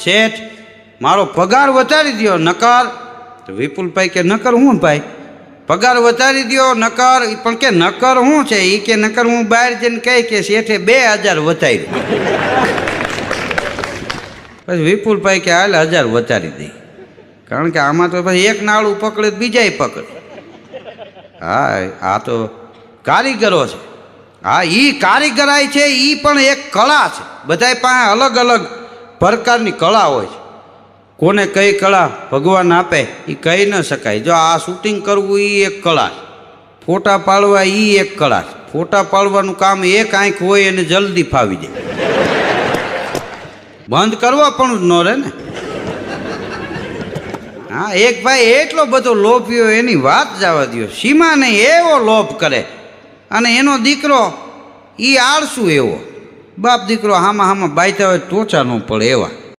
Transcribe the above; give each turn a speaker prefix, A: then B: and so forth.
A: શેઠ મારો પગાર વધારી દો નકર. તો વિપુલભાઈ કે નકર હું ભાઈ પગાર વધારી દો નકર. પણ કે નકર શું છે એ કે નકર હું બહાર જઈને કહી કે શેઠે 2000 વધારી. પછી વિપુલભાઈ કે હાલ 1000 વધારી દઈ, કારણ કે આમાં તો પછી એક નાળું પકડે બીજાય પકડે. હા આ તો કારીગરો છે. હા એ કારીગરાઈ છે એ પણ એક કળા છે. બધાય પાસે અલગ અલગ પ્રકારની કળા હોય છે. કોને કઈ કળા ભગવાન આપે એ કહી ન શકાય. જો આ શૂટિંગ કરવું એ એક કળા છે, ફોટા પાડવા એ એક કળા છે. ફોટા પાડવાનું કામ એક આંખ હોય અને જલ્દી ફાવી જાય. બંધ કરવા પણ ન રહે ને. હા એક ભાઈ એટલો બધો લોભ્યો એની વાત જવા દો. સીમા નહીં એવો લોભ કરે, અને એનો દીકરો એ આળસુ એવો. બાપ દીકરો હામાં હામાં બાયતા હોય ટોચા ન પડે એવા.